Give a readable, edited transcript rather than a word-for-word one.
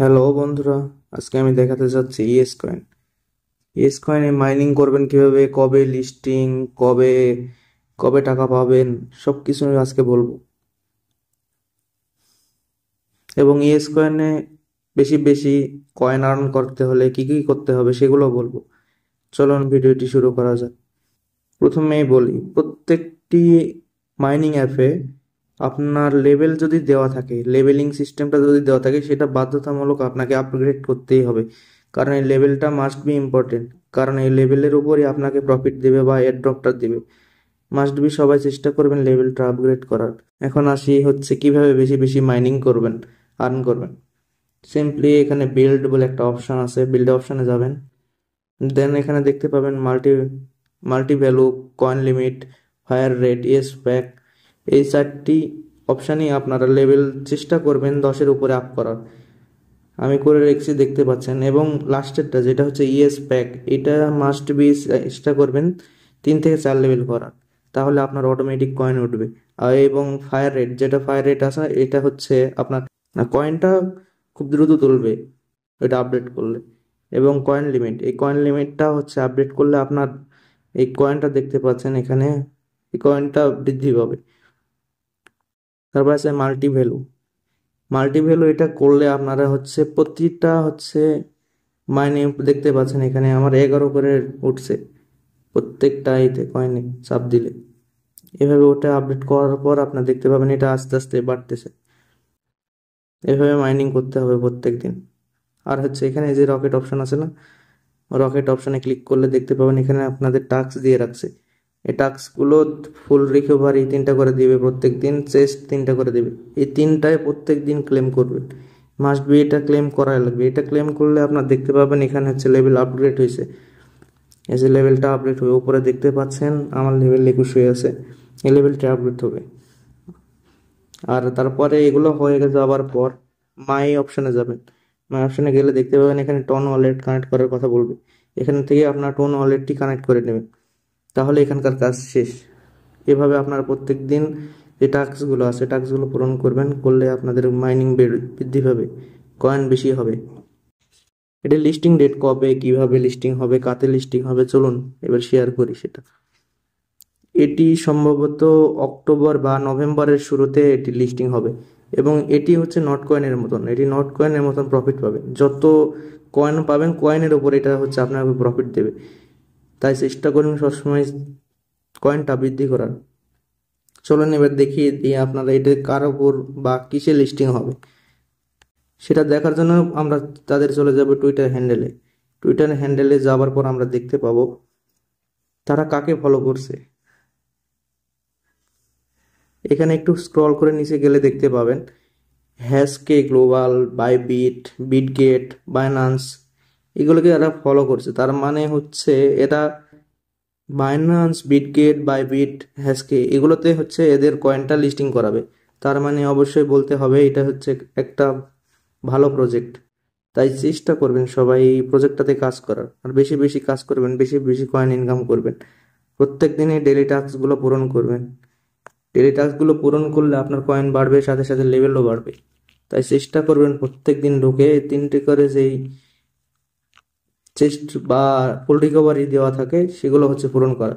Hello বন্ধুরা, আজকে আমি দেখাতে যাচ্ছি ইএস কয়েন। ইএস কয়েনে মাইনিং করবেন কিভাবে, কবে লিস্টিং, কবে কবে টাকা পাবেন, সব কিছু আমি আজকে বলবো। এবং ইএস কয়েনে বেশি বেশি কয়েন আর্ন করতে হলে কি কি করতে হবে সেগুলো বলবো। চলুন ভিডিওটি শুরু করা যাক। প্রথমেই বলি, প্রত্যেকটি মাইনিং অ্যাপে আপনার লেভেল যদি দেওয়া থাকে, লেভেলিং সিস্টেমটা যদি দেওয়া থাকে, সেটা বাধ্যতামূলক আপনাকে আপগ্রেড করতেই হবে। কারণ এই লেভেলটা মাস্ট বি ইম্পর্টেন্ট। কারণ এই লেভেলের উপরই আপনাকে প্রফিট দেবে বা এয়ার ড্রপটা দেবে। মাস্ট বি সবাই চেষ্টা করবেন লেভেলটা আপগ্রেড করার। এখন আসি হচ্ছে কিভাবে বেশি বেশি মাইনিং করবেন, আর্ন করবেন। সিম্পলি এখানে বিল্ড বলে একটা অপশন আছে, বিল্ড অপশনে যাবেন। দেন এখানে দেখতে পাবেন multi multi value, coin limit, fire rate, yes pack. এই চারটি অপশানই আপনারা লেভেল চেষ্টা করবেন 10-এর উপরে আপ করার। আমি করে রেখেছি, দেখতে পাচ্ছেন। এবং লাস্টেরটা যেটা হচ্ছে ইয়েস প্যাক, এটা মাস্ট বি চেষ্টা করবেন 3 থেকে 4 লেভেল করার, তাহলে আপনার অটোমেটিক কয়েন উঠবে। আর এবং ফায়ার রেট, যেটা ফায়ার রেট আছে, এটা হচ্ছে আপনার কয়েনটা খুব দ্রুত তুলবে এটা আপডেট করলে। এবং কয়েন লিমিট, এই কয়েন লিমিটটা হচ্ছে আপডেট করলে আপনার এই কয়েনটা দেখতে পাচ্ছেন এখানে, এই কয়েনটা বৃদ্ধি পাবে। তারপর আছে মাল্টি ভ্যালু। মাল্টি ভ্যালু এটা করলে আপনারা হচ্ছে প্রতিটা হচ্ছে মাইনে দেখতে পাচ্ছেন এখানে আমার 11 করে উঠছে প্রত্যেকটা ইতে কয়েনে চাপ দিলে। এভাবে ওটা আপডেট করার পর আপনার দেখতে পাবেন এটা আস্তে আস্তে বাড়তেছে। এভাবে মাইনিং করতে হবে প্রত্যেক দিন। আর হচ্ছে এখানে যে রকেট অপশন আছে না, রকেট অপশনে ক্লিক করলে দেখতে পাবেন এখানে আপনাদের টাস্ক দিয়ে রাখছে। এই টাস্কগুলো ফুল রিকভারি 3টা করে দিবে প্রত্যেক দিন, চেস্ট 3টা করে দিবে। এই 3টায় প্রত্যেক দিন ক্লেম করবেন। মাস্ট বি এটা ক্লেম করাই লাগবে। এটা ক্লেম করলে আপনার দেখতে পাবেন এখানে হচ্ছে লেভেল আপগ্রেড হয়েছে। এই যে লেভেলটা আপডেট হবে, উপরে দেখতে পাচ্ছেন আমার লেভেল 21 হয়ে আছে। এই লেভেলটা আপডেট হবে। আর তারপরে এগুলো হয়ে যাওয়ার পর মাই অপশনে যাবেন। মাই অপশনে গেলে দেখতে পাবেন এখানে টন ওয়ালেট কানেক্ট করার কথা বলবে। এখান থেকে আপনার টোন ওয়ালেটটি কানেক্ট করে নেবেন, তাহলে এখানকার কাজ শেষ। এভাবে আপনার প্রত্যেক দিন যে টাস্কগুলো আছে টাস্কগুলো পূরণ করবেন, করলে আপনাদের মাইনিং বৃদ্ধি পাবে, কয়েন বেশি হবে। এটা লিস্টিং ডেট কবে, কিভাবে লিস্টিং হবে, কাতে লিস্টিং হবে, চলুন এবার শেয়ার করি সেটা। এটি সম্ভবত অক্টোবর বা নভেম্বরের শুরুতে এটি লিস্টিং হবে। এবং এটি হচ্ছে নট কয়েনের মতন, এটি নট কয়েনের মতন প্রফিট পাবে। যত কয়েন পাবেন কয়েনের উপর এটা হচ্ছে আপনাকে প্রফিট দেবে। তাই চেষ্টা করুন সবসময় কয়েনটা বৃদ্ধি করার। চলুন এবার দেখিয়ে দিই আপনারা এটা কার উপর বা কিসে লিস্টিং হবে। সেটা দেখার জন্য আমরা তাদের চলে যাব টুইটার হ্যান্ডেলে। টুইটার হ্যান্ডেলে যাওয়ার পর আমরা দেখতে পাবো তারা কাকে ফলো করছে। এখানে একটু স্ক্রল করে নিচে গেলে দেখতে পাবেন হ্যাশকে গ্লোবাল, বাইবিট, বিটগেট, বাইন্যান্স, এগুলোকে এরা ফলো করছে। তার মানে হচ্ছে এরা বাইন্যান্স, বিটগেট, বাইবিট, হ্যাশকে এগুলোতে হচ্ছে এদের কয়েনটা লিস্টিং করাবে। তার মানে অবশ্যই বলতে হবে এটা হচ্ছে একটা ভালো প্রজেক্ট। তাই চেষ্টা করবেন সবাই এই প্রজেক্টটাতে কাজ করার, আর বেশি বেশি কাজ করবেন, বেশি বেশি কয়েন ইনকাম করবেন। প্রত্যেক দিনই ডেলি টাস্কগুলো পূরণ করবেন। ডেলি টাস্কগুলো পূরণ করলে আপনার কয়েন বাড়বে, সাথে সাথে লেভেলও বাড়বে। তাই চেষ্টা করবেন প্রত্যেক দিন ঢুকে 3টে করে যেই চেস্ট বা ফুল রিকভারি দেওয়া থাকে সেগুলো হচ্ছে পূরণ করা।